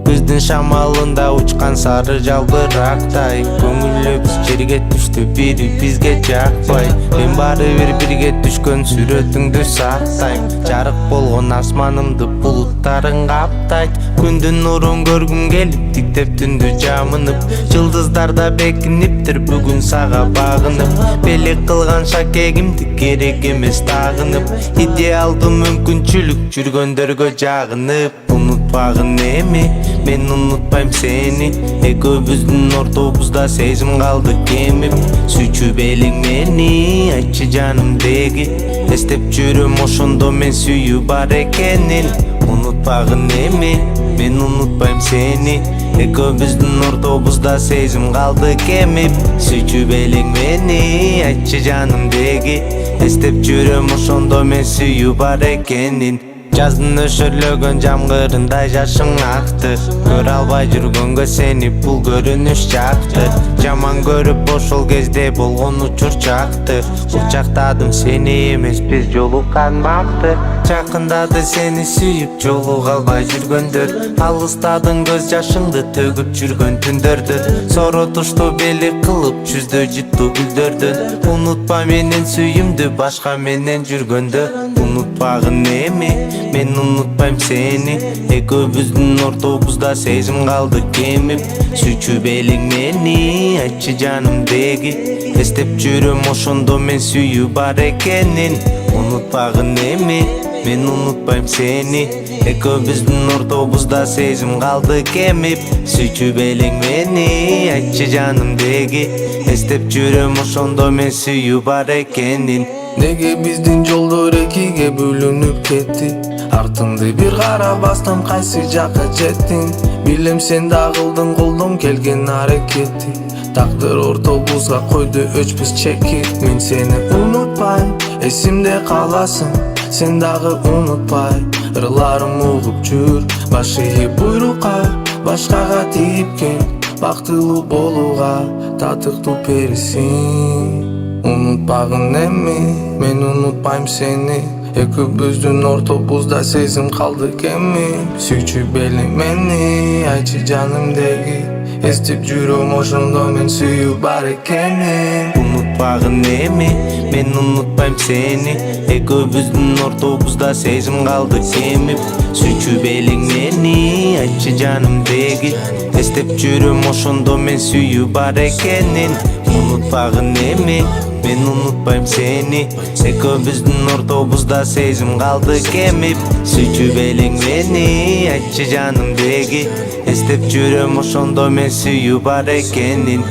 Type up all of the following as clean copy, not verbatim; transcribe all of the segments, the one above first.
Күздүн шамалында учкан сары жалбырактай, көңүлүбүз жерге түштү, бири бизге жакпай. Мен баары бир бирге түшкөн сүрөтүңдү сактайм. Жарык болгон асманымды булуттарың каптайт. Күндүн нурун көргүм келип, тиктеп түндү жамынып. Жылдыздар да бекиниптир бүгүн сага багынып. Белек кылган шакегимди керек эмес тагынып. Идеалдуу мүмкүнчүлүк жүргөндөргө жагынып. Унутпагын эми, мен унутпайм сени. Экөөбүздүн ортобузда сезим калды кемип. Сүйчүп элең мени, айтчы жанымдеги. Эстеп жүрөм ошондо мен сүйүү бар экенин. Унутпагын эми, мен унутпайм сени. Экөөбүздүн ортобузда сезим калды кемип. Сүйчүп элең мени, айтчы жанымдеги. Эстеп жүрөм ошондо мен сүйүү бар экенин. Жаздын өшөрлөгөн жамгырындай жашың акты. Көрө албай жүргөнгө сени бул көрүнүш жакты. Жаман көрүп ошол кезде болгон учур чакты. Учактадым сени эмес биз жолуккан бакты. Жакындады сени сүйүп жолуга албай жүргөндөр. Алыстадың көз жашыңды төгүп жүргөн түндөрдө. Соро тушту белек кылып жүздө жытту гүлдөрдөн. Унутпа менен сүйүмдү башка менен жүргөндө. Унутпагын эми, мен унутпайм сени. Экөөбүздүн ортобузда сезим калды кемип. Сүйчүп элең мени, айтчы жанымдеги. Эстеп жүрөм ошондо мен сүйүү бар экенин. Унутпагын эми, мен унутпайм сени. Экөөбүздүн ортобузда сезим калды кемип. Сүйчүп элең мени, айтчы жанымдеги. Эстеп жүрөм ошондо мен сүйүү бар экенин. Неге биздин жолдор экиге бөлүнүп кетти? Артыңды бир карабастан кайсы жакка жеттиң? Билем сен да кылдың колдон келген аракетти. Тагдыр ортобузга койду өчпөс чекит. Мен сени унутпайм, эсимде каласың. Сен дагы унутпай, ырларым угуп жүр. Баш ийип буйрукка, башкага тийип кел. Бактылуу болууга татыктуу перисиң. Унутпагын эми, мен унутпайм сени. Экөөбүздүн ортобузда сезим калды кемип. Сүйчүп элең мени, айтчы жанымдеги. Эстеп жүрөм ошондо мен сүйүү бар экенин. Унутпагын эми, мен унутпайм сени. Экөөбүздүн ортобузда сезим калды кемип. Сүйчүп элең мени, айтчы жанымдеги. Эстеп жүрөм ошондо мен сүйүү бар экенин. Унутпагын эми, мен унутпайм сени. Экөөбүздүн ортобузда сезим калды кемип. Сүйчүп элең мени, айтчы жанымдеги. Эстеп жүрөм ошондо мен сүйүү бар экенин.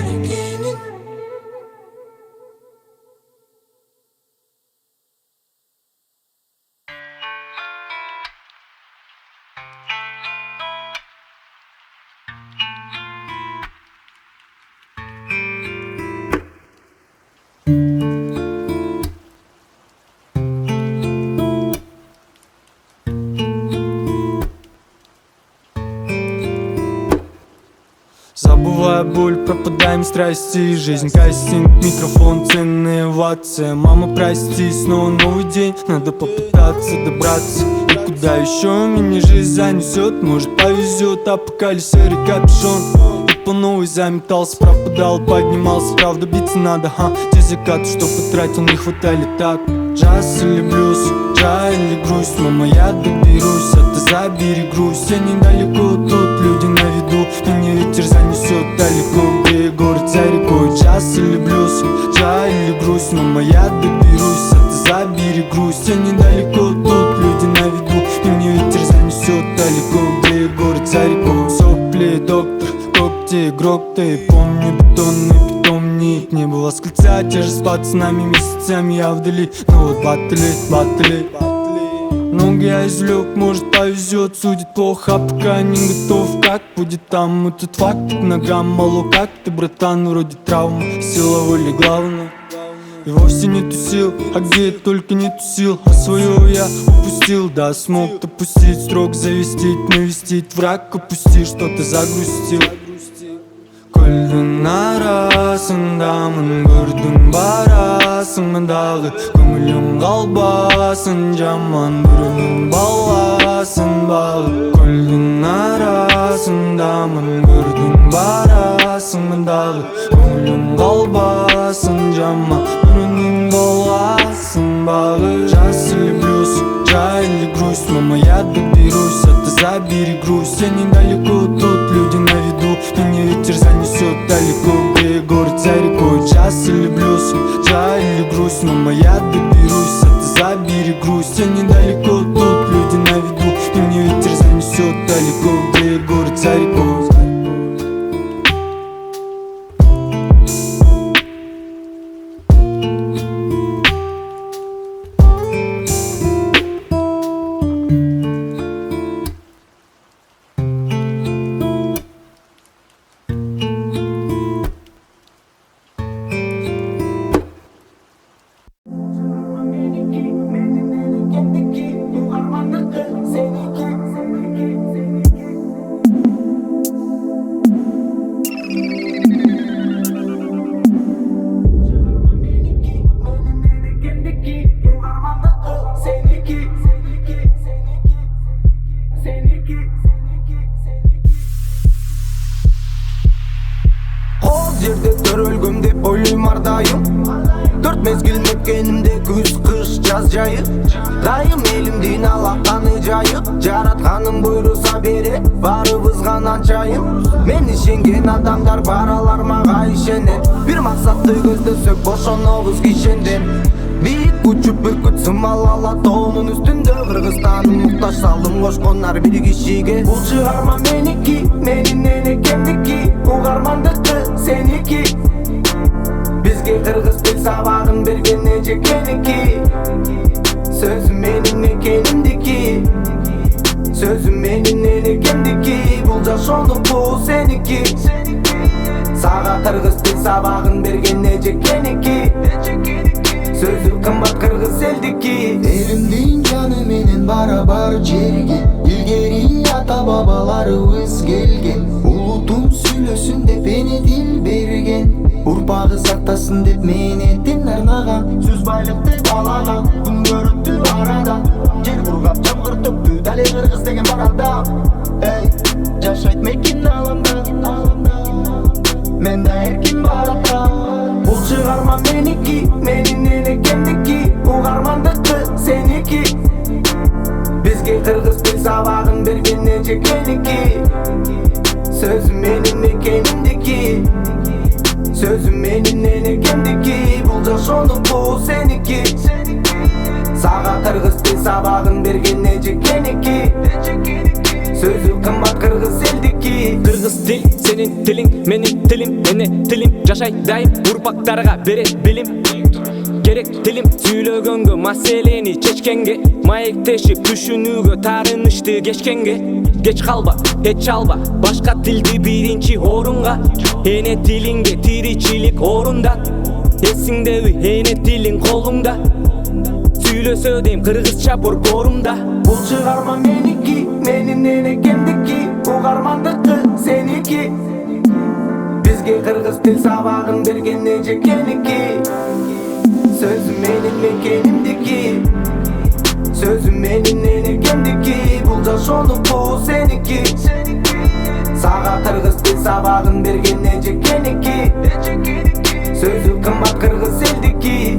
Забывая боль, пропадаем страсти. Жизнь кастинг, микрофон, ценная инновация. Мама, прости, снова новый день. Надо попытаться добраться. И куда еще меня жизнь занесет? Может повезет, апокалипсис, серый капюшон. И по новой заметался, пропадал, поднимался. Правда биться надо, те закаты, что потратил, не хватали так. Джаз или блюз, джай или грусть. Мама, я доберусь, а ты забери грусть. Я недалеко, тут люди на виду. Меня ветер занесет далеко, где город за рекой. Джаз или блюз, джай или грусть. Мама, я доберусь, а ты забери грусть. Я недалеко, тут люди на виду. Меня ветер занесет далеко, где город за рекой. Сопли, доктор, когти, игрок, ты помни бетонный питомник. Не было восклицать, я же с пацанами месяцами я вдали. Ну вот батли. Много я извлек, может повезет, судит плохо, пока не готов. Как будет там этот факт, к ногам мало. Как ты, братан, вроде травма, сила воли главная. И вовсе нету сил, а где только нету сил. А свое я упустил, да смог допустить. Строк завестить, навестить, враг опусти, что ты загрустил. көлдүн арасындамын, көрдүң барасың дагы, көңүлүң калбасын жаман, бирөөнүн баласын багы. Көлдүн арасындамын, көрдүң барасың дагы, көңүлүң калбасын жаман, бирөөнүн баласын багы. Час или плюс, жай или грусть, мама, я доберусь, это забери грусть. Я недалеко, тут люди на виду, меня ветер занесет далеко, где город за рекой. Час или плюс, жай или грусть, мама, я доберусь, это забери грусть. Я недалеко, тут люди на виду, меня ветер занесет далеко, где город за рекой. Жерде төрөлгөм деп ойлойм ар дайым, төрт мезгил мекенимде күз, кыш, жаз жайы. Дайым элимдин алаканы жайы, жаратканым буйруса бере, барыбыз гана чайым. Мен ишенген адамдар бар, алар мага ишенет. Бир максатты көздөсөк бошонобуз кишенден. Бийик учуп бүркүт сымал алатоонун үстүндө, Кыргызстаным муктаж салдым кошкондар бир кишиге. Бул чыгарма меники, менин энекемдики, угармандыкы сеники. Бизге кыргыз тил сабагын берген эжекеники. Сөзүм менин экенимдики, сөзүм менин энекемдики. Бул жашоонуку сеники, сага кыргыз тил сабагын берген эжекеники. Сөзүм кымбат кыргыз элдики. Элимдин жаны менен барабар жерге, илгери ата бабаларыбыз келген. Улутум сүйлөсүн деп эне тил берген, урпагы сактасын деп мээнеттин арнаган. Сөз байлыкты балаган, күн көрүптү арада, жер кургап жамгыр төктү дали кыргыз деген барада. Эй, жашайт мекин аланда, мен да эркин барата. Бул чыгарма меники, менин энекемдики, угармандыкы сеники. Бизге кыргыз тил сабагын берген эжекеники. Сөзүм менин экенимдики, сөзүм менин энекемдики. Бул жашоонуку сеники, сага кыргыз тил сабагын берген эжекеники. Сөзүм кымбат кыргыз элдики. Кыргыз тил сенин тилиң, менин тилим, эне тилим. Жашай дайым, урпактарга берет билим. Керек тилим сүйлөгөнгө, маселени чечкенге, маектешип түшүнүүгө, таарынышты кечкенге. Кеч калба, эч алба, башка тилди биринчи орунга. Эне тилиңге тиричилик орундат, эсиңдеби эне тилиң колуңда. Сүйлөсө дейм кыргызча борборумда. Бул чыгарма меники, менин энекемдики, угармандыкы сеники. Бизге кыргыз тил сабагын берген эжекеники. Сөзүм менин экенимдики, сөзүм менин энекемдики. Бул жашоонуку сеники, сага кыргыз тил сабагын берген эжекеники. Сөзүм кымбат кыргыз элдики.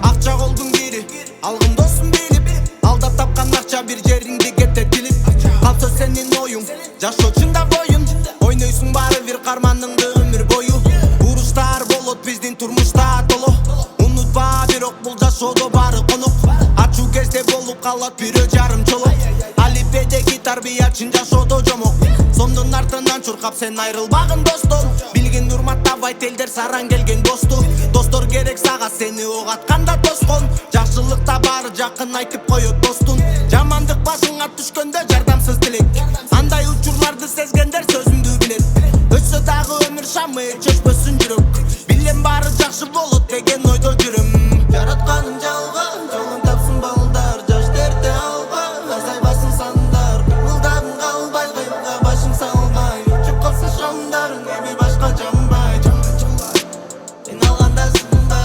Акча колдун кири, алгын досун билип, алдап тапкан акча бир жериңди кететилип. Калса сенин оюң, жашоо чындап оюн, ойнойсуң баары бир карманыңды өмүр бою. Уруштар болот биздин турмушта толо, унутпа бирок бул жашоо жашоодо баары конук ачуу кезде болуп калат бирөө жарым чолок алипедеги тарбия чын жашоодо жомок сомдун артынан чуркап сен айрылбагын достон билгин урматтабайт элдер сараң келген досту достор керек сага сени ок атканда тоскон жакшылыкта баары жакын айтып коет достун жамандык башыңа түшкөндө жардамсыз тилек андай учурларды сезгендер сөзүмдү билет өтсө дагы өмүр шамы чөчпөсүн жүрөк билем баары жакшы болот деген ойдо жүрөм жаратканым жалган жолун тапсын балдар жаш дерте алба азайбасын сандар кымылдагың калбай кыйылга башың салбай өчүп калса шамдарың эми башка жамбай сен алганда сынба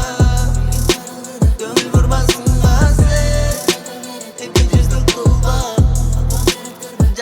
көңүл бурбасынга сен эки жүздүк кылба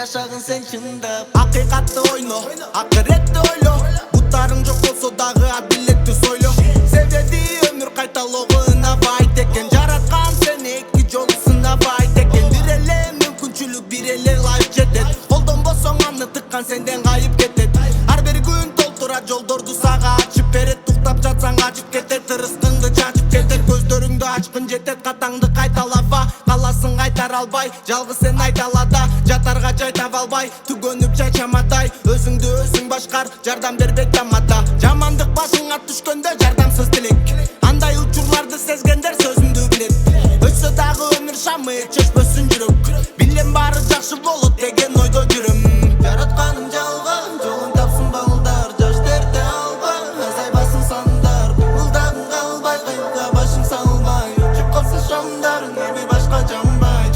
жашагын сен чындап акыйкатты ойно акыретти ойло буттарың жок болсо дагы адилетти сойло себеби өмүр кайталоого ынабайт экен жараткан сени эки жолу сынабайт экен бир эле мүмкүнчүлүк бир эле лайф жетет колдонбосоң аны тыккан сенден кайып кетет ар бир күн толтурат жолдорду сага ачып берет туктап жатсаң ачып кетет ырыскыңды чачып кетет көздөрүңдү ачкын жетет катаңды кайталаба каласың кайтара албай жалгыз сен айдалада жатарга жай таба албай түгөнүп чачаматай өзүңдү өзүң башкар жардам бербей тамада жамандык башыңа түшкөндө жардамсыз тилек андай учурларды сезгендер сөзүмдү билет өтсө дагы өмүр шамы чөчпөсүн жүрөк билем баары жакшы болот деген ойдо жүрөм жаратканым жалган жолун тапсын балдар жаш дерте алба азайбасын сандар кымылдагың калбай кыйылга башың салбай өчүп калса шамдарың эми башка жамбай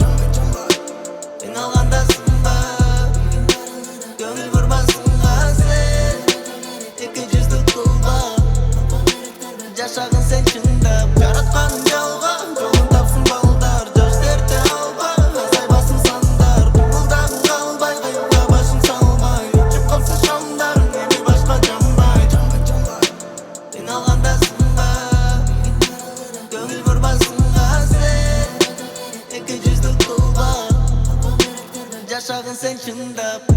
сен алганда сынба көңүл бурбасынга сен эки жүздүк кылба жашагын сен чындап жаратканың жалган жолун тапсын балдар жаш дерте алба азайбасын сандар кымылдагың калбай кыйылга башың салбай өчүп калса шамдарың эми башка жамбай сен алганда сынба көңүл бурбасынга сен эки жүздүк кылба жашагын сен чындап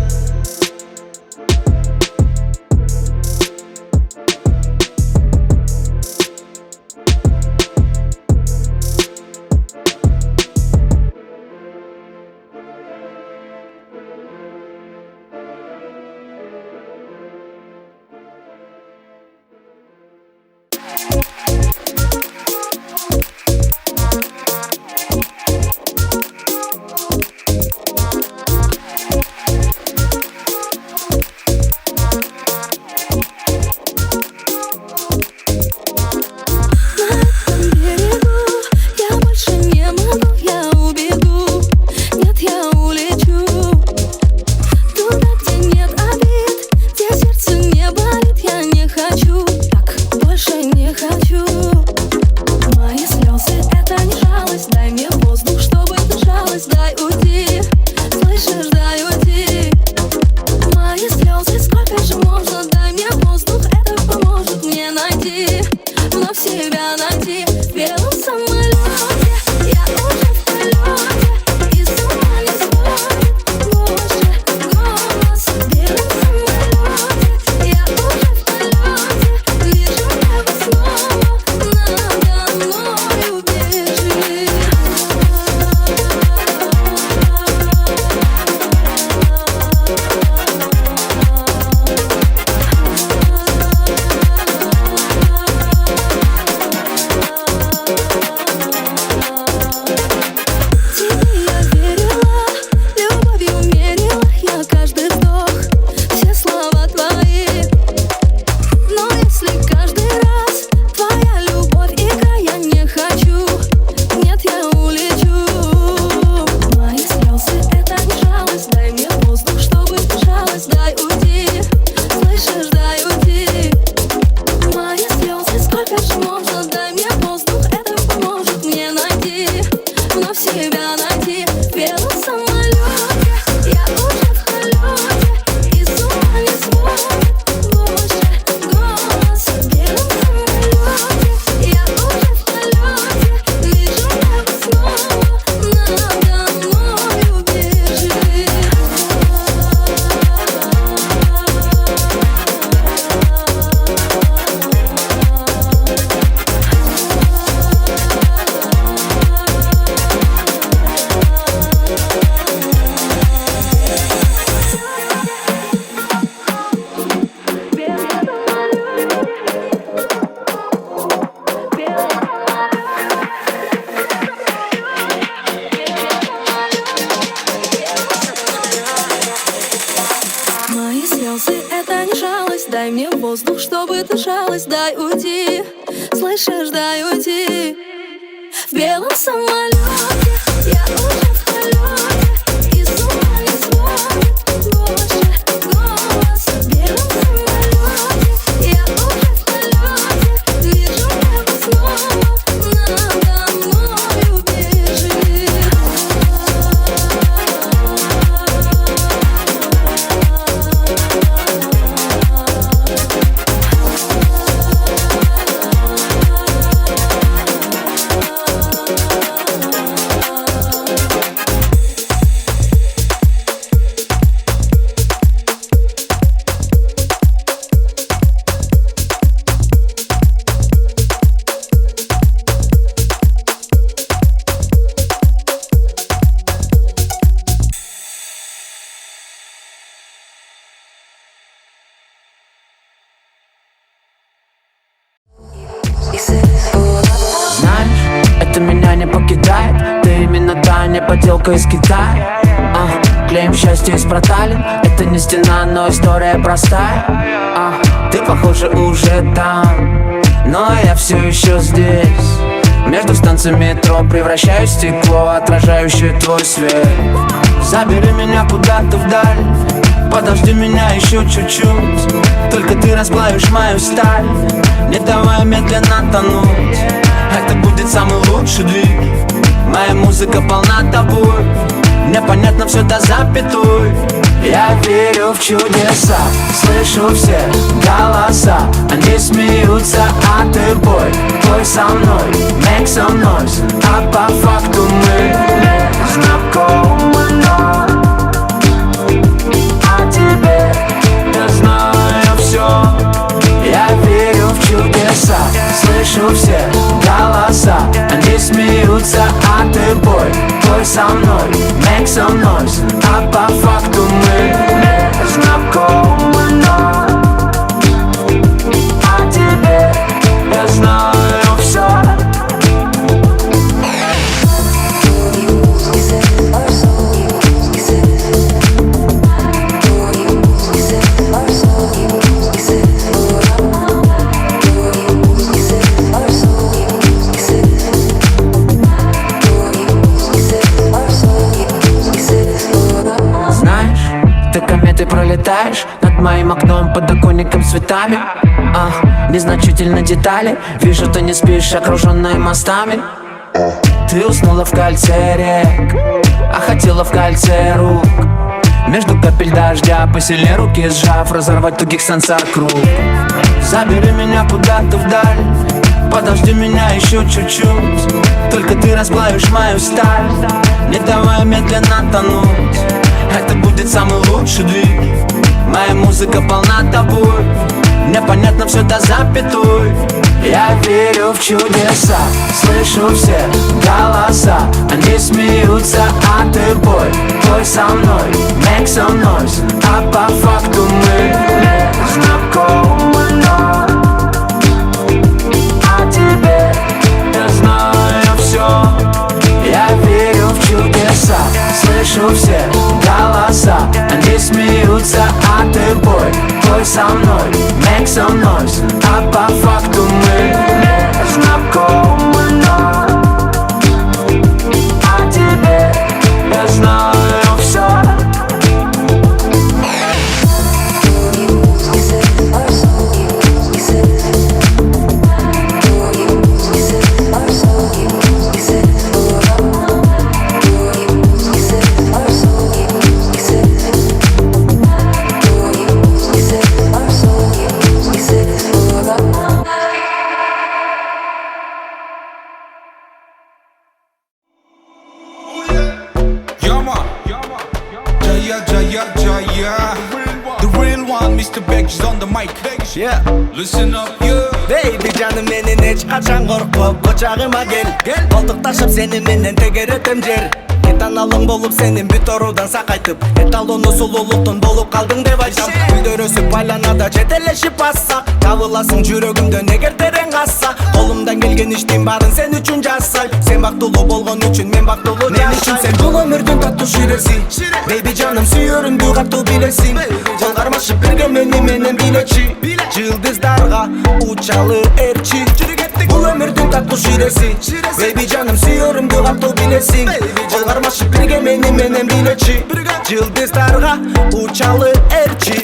дай мне воздух, чтобы дышалось, дай уйти. Слышишь, дай уйти. В белом самолете я уже в полете, и с ума не сводит больше голос. В белом самолете я уже в полете, вижу небо снова надо мною бежит. Знаешь, это меня не покидает. Ты именно та не поделка из Китая. Клеим счастье из проталин. Это не стена, но история простая. Ты, похоже, уже там, но я все еще здесь. Между станциями метро превращаюсь в стекло, отражающее твой свет. Забери меня куда-то вдаль, подожди меня еще чуть-чуть. Только ты расплавишь мою сталь, не давай медленно тонуть. Это будет самый лучший двиг. Моя музыка полна тобой, мне понятно все до запятой. Я верю в чудеса, слышу все голоса. Они смеются, а ты пой со мной, make some noise. А по факту мы знакомы, но о тебе я знаю все. Я верю в чудеса, слышу все голоса. Они смеются, а ты пой со мной, make some noise. А по факту мы знакомы, но о тебе я знаю все. Ты кометой пролетаешь над моим окном, подоконником, цветами. Незначительные детали. Вижу, ты не спишь, окруженная мостами. Ты уснула в кольце рек, а хотела в кольце рук. Между капель дождя посильнее руки сжав, разорвать тугих сансар круг. Забери меня куда-то вдаль, подожди меня еще чуть-чуть. Только ты расплавишь мою сталь, не давай медленно тонуть. Это будет самый лучший двиг. Моя музыка полна тобой, мне понятно все до запятой. Я верю в чудеса, слышу все голоса. Они смеются, а ты пой со мной, make some noise. А по факту мы знакомы, но о тебе я знаю все. Я верю в чудеса, слышу все голоса. Они смеются, а ты пой со мной, make some noise. А по факту мы знакомы, но о тебе я знаю все. The real one, Mr. Beck is on the mic. Yeah, listen up, yeah. Baby canım менен эч качан коркпоп кочагыма кел Колтукташып сени менен тегеретем жер Этаналың болуп сенин бүт оруудан сакайтып Эталону сулуулуктун болуп калдың деп айтам Гүлдөр өсүп байланада жетелешип бассак Табыласың жүрөгүмдөн эгер терең казса Колумдан келген иштин баарын сен үчүн жасайм Сен бактылуу болгон үчүн мен бактылуу жашайм Мен үчүн сен бул өмүрдүн таттуу ширеси Baby жаным сүйөрүмдү катуу билесиң Жол кармашып бирге менен билечи Жылдыздарга учалы эрчи Бул өмүрдүн таттуу ширеси Baby жаным сүйөрүмдү катуу билесиң Жол кармашып бирге менен билечи Жылдыздарга учалы эрчи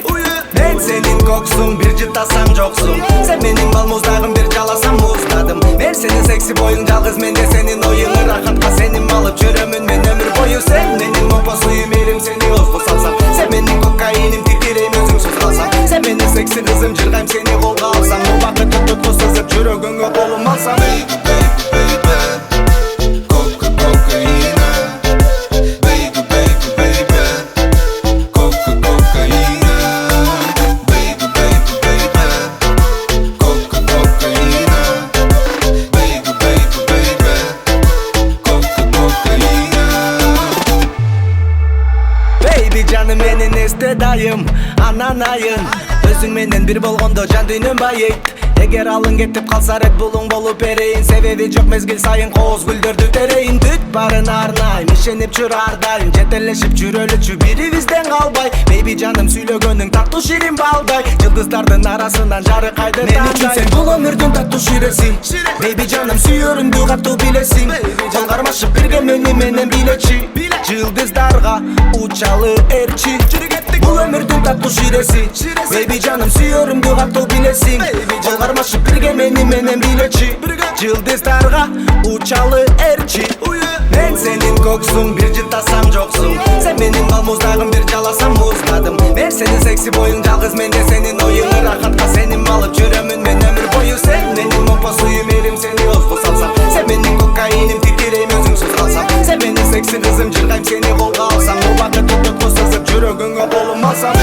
Мен сенин коксуң бир жытасаң жоксуң Сен менин балмуздагым бир жаласам муздадым Мен сенин секси боюң жалгыз менде сенин оюң Рахатка сенин алып жүрөмүн мен өмүр бою Сен менин момпо суюм элим сени озбу салсам Сен менин кокаиним титирейм өзүңсүз калсам Сен менин секси кызым жыргайм сени колго алсам Убакытты тутку сызып жүрөгүңө колум алсам Жаным менен эсте дайым анан айын Өзүң менен бир болгондо жан дүйнөм байыйт Эгер алың кетип калса рет булуң болуп берейин Себеби жок мезгил сайын кооз гүлдөрдү терейин Бүт барын арнайм ишенип жүр ар дайым Жетелешип жүрөлүчү бирибизден калбай Baby жаным сүйлөгөнүң таттуу ширин балдай Жылдыздардын арасынан жарыкайды тандай Мен үчүн сен бул өмүрдүн таттуу ширеси Baby жаным сүйөрүмдү катуу билесиң Жол кармашып бирге менен билечи Жылдыздарга учалы эрчи Бул өмүрдүн таттуу ширеси Baby жаным сүйөрүмдү катуу билесиң Жол кармашып бирге менен билечи Жылдыздарга учалы эрчи Мен сенин коксуң бир жытасаң жоксуң Сен менин балмуздагым бир жаласам муздадым Мен сенин секси боюң жалгыз менде сенин оюң Рахатка сенин алып жүрөмүн мен өмүр бою Сен менин момпо суюм элим сени озбу салсам Сен менин кокаиним титирейм өзүңсүз калсам Сен менин секси кызым жыргайм сени колго алсам Убакытты тутку сызып жүрөгүңө колум алсам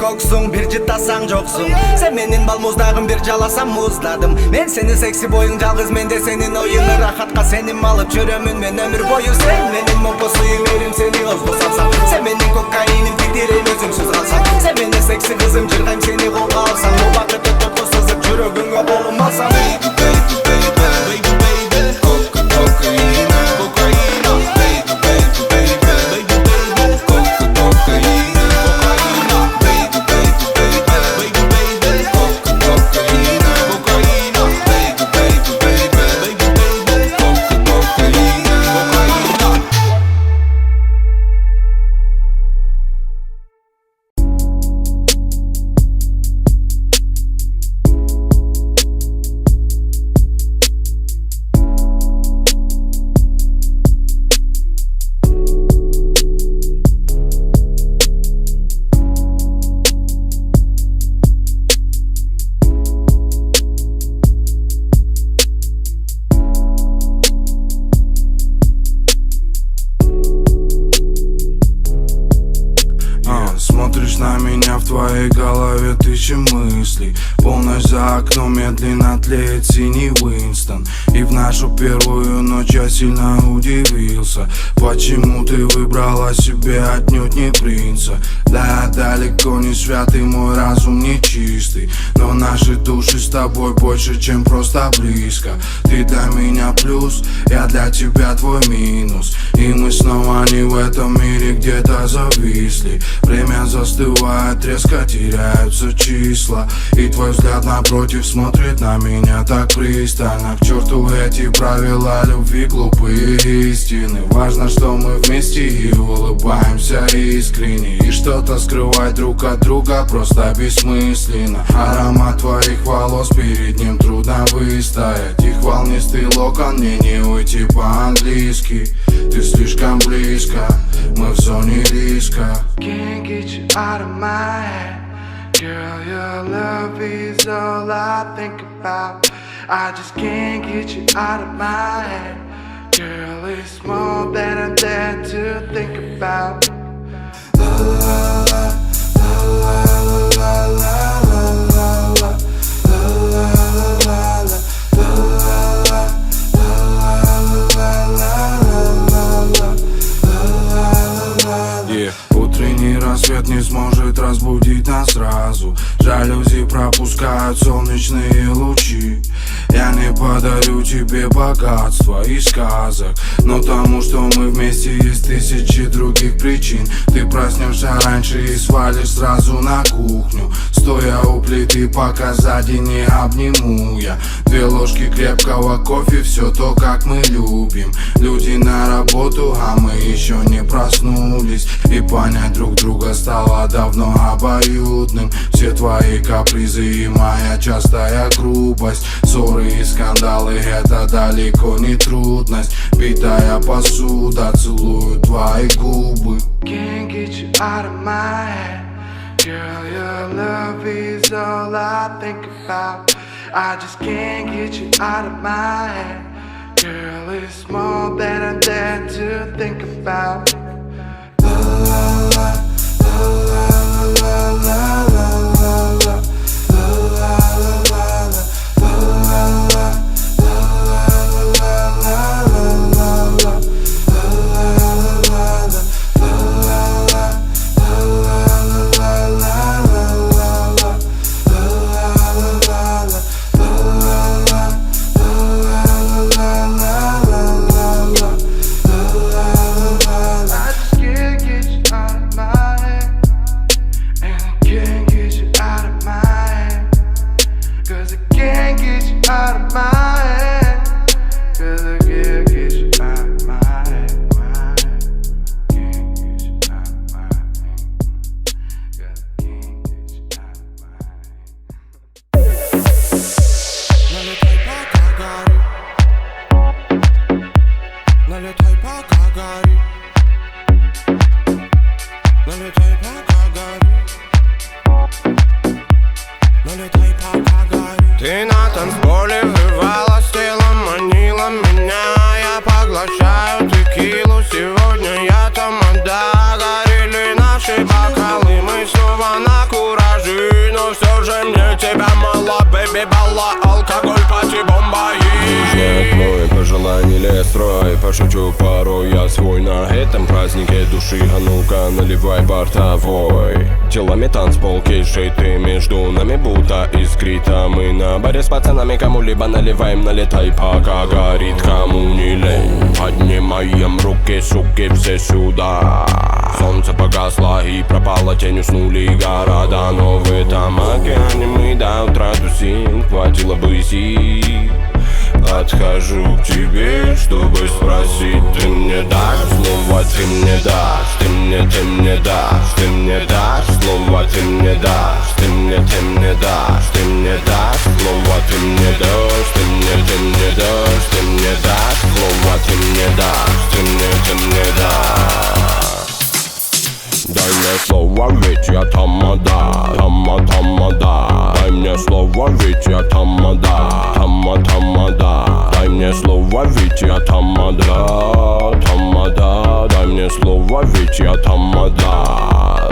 Коксуң бир жытасаң жоксуң Сен менин балмуздагым бир жаласам муздадым Мен сенин секси боюң жалгыз менде сенин оюң Рахатка сенин алып жүрөмүн мен өмүр бою Сен менин момпо суюм элим сени озбу салсам Сен менин кокаиним титирейм өзүңсүз калсам Сен менин секси кызым жыргайм сени колго алсам Убакытты тутку сызып жүрөгүңө колум алсам Смотришь на меня, в твоей голове тысячи мыслей. Полночь за окном медленно тлеет синий Уинстон. И в нашу первую ночь я сильно удивился. Почему ты выбрала себе отнюдь не принца? Да, далеко не святый, мой разум не чистый, но наши души с тобой больше, чем просто близко. Ты для меня плюс, я для тебя твой минус. И мы снова не в этом мире, где-то зависли. Время застывает, резко теряются числа. И твой взгляд напротив смотрит на меня так пристально. К черту эти правила любви, глупые истины. Важно, что мы вместе и улыбаемся искренне. И что-то скрывать друг от друга просто бессмысленно. Аромат твоих волос, перед ним трудно выстоять. Их волны волнистый локон, мне не уйти по-английски. Ты слишком близко, мы в зоне риска. Can't get you out of my head. Girl, your love is all I think about. I just can't get you out of my head. Girl, it's more than I dare to think about. La la la, la la la la la la, la la la la, утренний рассвет не сможет разбудить нас сразу. Жалюзи пропускают солнечные лучи. Я не подарю тебе богатства и сказок, но тому, что мы вместе, есть тысячи других причин. Ты проснешься раньше и свалишь сразу на кухню, стоя у плиты, пока сзади не обниму я. 2 ложки крепкого кофе, все то, как мы любим. Люди на работу, а мы еще не проснулись. И понять друг друга стало давно обоюдным. Все твои капризы и моя частая грубость, ссоры и скандалы, это далеко не трудность. Битая посуда, целую твои губы. Can't get you out of my head. Girl, your love is all I think about. I just can't get you out of my head. Girl, it's more than I dare to think about. La la la, la la la la la la, la la la la. Ты на танцполе врывалась, телом манила меня. Я поглощаю текилу, сегодня я тамада. Горели наши бокалы, мы снова на кураже. Но все же мне тебя мало, бэби, балла, алкоголь, пати, бомба. Знает мой пожелание лес строй. Пошучу порой, я свой на этом празднике души. А ну-ка, наливай бортовой. Телами танцпол, кейшей, ты между нами будто искрит. А мы на баре с пацанами кому-либо наливаем. Налетай, пока горит, кому не лень. Поднимаем руки, суки, все сюда. Солнце погасло и пропало, тень, уснули города. Но в этом океане мы до утра тусим. Хватило бы сил. Подхожу к тебе, чтобы спросить. Ты мне дашь слово, ты мне дашь. Ты мне дашь, ты мне дашь слово, ты мне дашь. Ты мне дашь, ты мне дашь слово, ты мне дашь. Ты мне дашь, ты мне дашь слово, ты мне дашь. Ты мне дашь. Дай мне слово, ведь я тамада, тамада. Дай мне слово, ведь я тамада, тамада. Дай мне слово, ведь я тамада, тамада. Дай мне слово, ведь я тамада,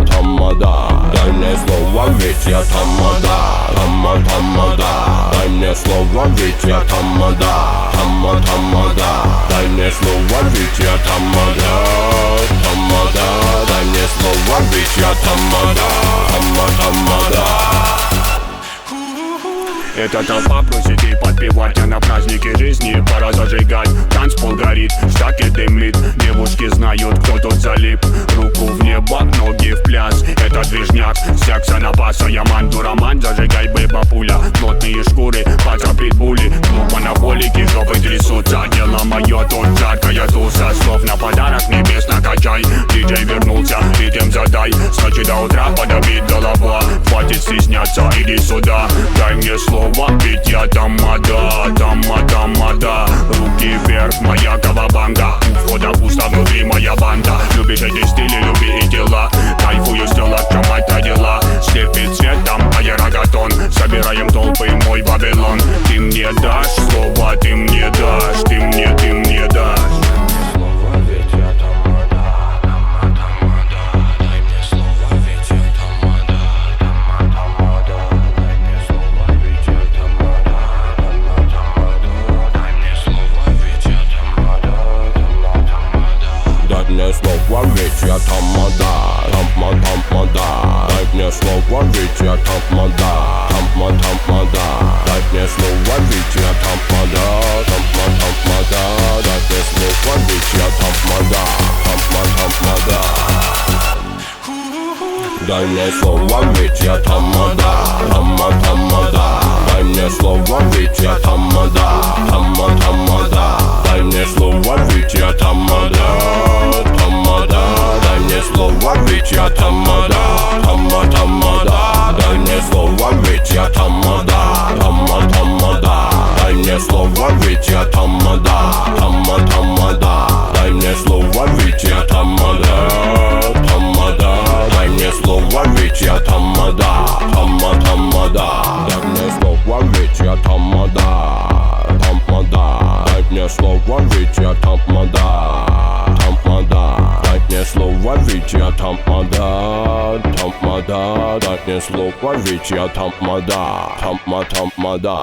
тамада. Дай мне слово, ведь я тамада, тамада. Дай мне слово, ведь я тамада, тамада. Дай мне слово, ведь я тамада, тамада. Дай мне слово, ведь я тамада, тамада. Эта толпа просит и подпевать, а на празднике жизни пора зажигать. Танцпол горит, штаки дымит, девушки знают, кто тут залип. Руку в небо, ноги в пляс, это движняк, секса напаса. Я манду роман, зажигай, бэба пуля. Плотные шкуры, паца питбули, группа на холике, жопы трясутся. Дело мое, тут жаркая туса, слов на подарок небес накачай. Диджей вернулся, ритм задай, с ночи до утра подобит голова. Хватит стесняться, иди сюда, дай мне слово, ведь я я тамада, тамада. Руки вверх, моя кавабанга. У входа пусто, внутри моя банда. Любишь эти стили, люби и дела. Кайфую с тела, в чем это дела. Слепит цветом аэрогатон. Собираем толпы, мой Вавилон. Ты мне дашь слово, ты мне дашь. Ты мне дашь. Слово, ведь я тамада, тамада. Дай мне слово, ведь я тамада, тамада. Дай мне слово, ведь я тамада, тамада. Дай мне слово, ведь я тамада, тамада. Дай мне слово, ведь я тамада, тамада. Дай мне слово, ведь я тамада, тамада. Дай мне слово, ведь я тамада, тамада. Дай мне слово, ведь я тамада, тамада. Дай мне слово, ведь я тамада, тамада. Дай мне слово, ведь я тамада, тамада. Дай мне слово, ведь я тамада, тамада. Дай мне слово, ведь я тамада, тамада. Дай мне слово, ведь я тамада, тамада. Дай мне слово, ведь я тамада, тамада. Дай мне слово, ведь я тамада, тамада. Дай мне слово, ведь я тамада, тамада.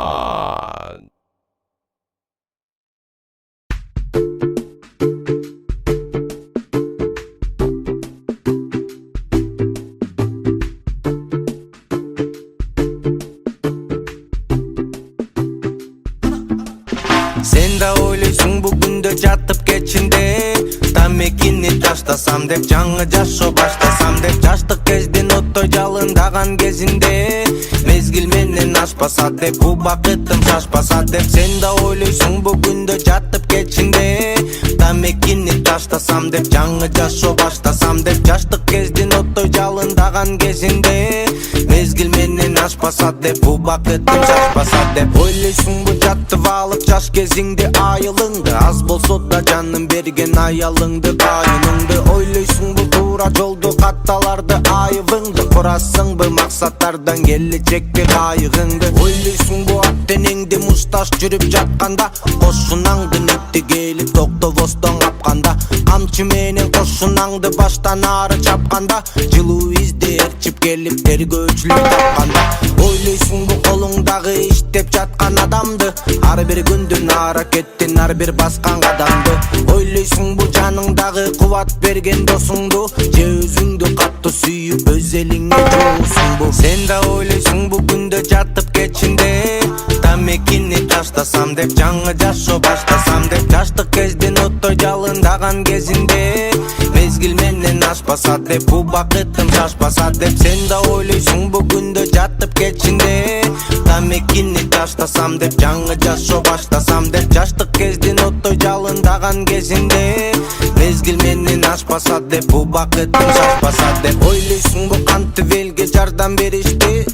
Сен да ойлойсуң бүгүндө жатып кечинде тамекини таштасам деп, жаңы жашоо баштасам деп. Жаштык кездин оттой жалындаган кезинде мезгил менен ашпаса деп, бул бакытым шашпаса деп. Сен да ойлойсуң бүгүндө жатып кечинде тамекини таштасам деп, жаңы жашоо баштасам деп. Жаштык кездин оттой жалындаган кезинде мезгил менен ашпаса деп, бул бакытым шашпаса деп. Ойлойсуңбу жатып алып жаш кезиңде айылыңды, аз болсо да жаным берген аялыңды, кайыныңды. Ойлойсуңбу туура жолду, катталарды айыбыңды, курасыңбы максаттардан келечекке кайыгыңды. Ойлойсуңбу ат денеңди мушташ жүрүп жатканда, кошунаңды нетти келип токтобостон капканда, камчы менен кошунаңды баштан ары чапканда, жылуу изди ээрчип келип тергөөчүлөр тапканда. Ойлойсуңбу колуңдагы иштеп жаткан адамды, ар бир күндүн аракеттин ар бир баскан кадамды. Ойлойсуңбу жаныңдагы кубат берген досуңду, же өзүңдү катты сүйүп өз элиңе жоосуңбу. Сен да ойлойсуңбу күндө жатып кечинде тамекини таштасам деп, жаңы жашоо баштасам деп. Жаштык кездин оттой жалындаган кезинде мезгил менен ашпаса деп, бул бакытым шашпаса деп. Сен да ойлойсуңбу күндө жатып кечинде тамекини таштасам деп, жаңы жашоо баштасам деп. Жаштык кездин оттой жалындаган кезинде мезгил менен ашпаса деп, бул бакытым шашпаса деп. Ойлойсуңбу кантип элге жардам беришти,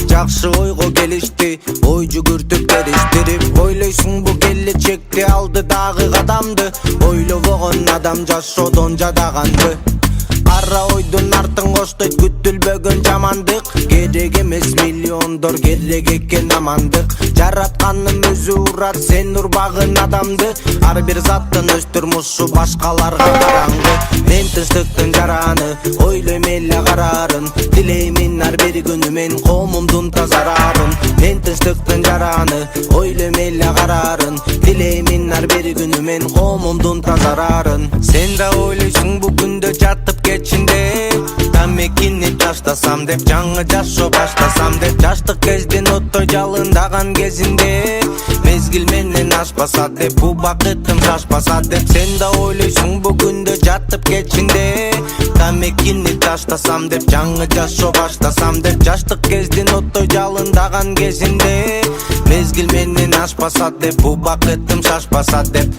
жакшы ойго келишти, ой жүгүртүп бериштирип. Ойлойсуңбу келечекти алдыдагы кадамды, ойлобогон адам жашоодон жадаганды. Кара ойдун артын коштойт күтүлбөгөн жамандык, керек эмес миллиондор, керек экен амандык. Жаратканым өзү урат сен урбагын адамды, ар бир заттын өз турмушу башкаларга караңгы. Мен тынчтыктын жараны ойлойм эле карарын, дилеймин ар бир күнү мен коомумдун тазарарын. Мен тынчтыктын жараны ойлойм эле карарын, дилеймин ар бир күнү мен коомумдун тазарарын. Сен да ойлойсуңбу күндө жатып кечинде тамекини таштасам деп, жаңы жашоо баштасам деп. Жаштык кездин оттой жалындаган кезинде мезгил менен ашпаса деп, бул бакытым шашпаса деп. Сен да ойлойсуңбу күндө жатып кечинде тамекини таштасам деп, жаңы жашоо баштасам деп. Жаштык кездин оттой жалындаган кезинде мезгил менен ашпаса деп, бул бакытым шашпаса деп.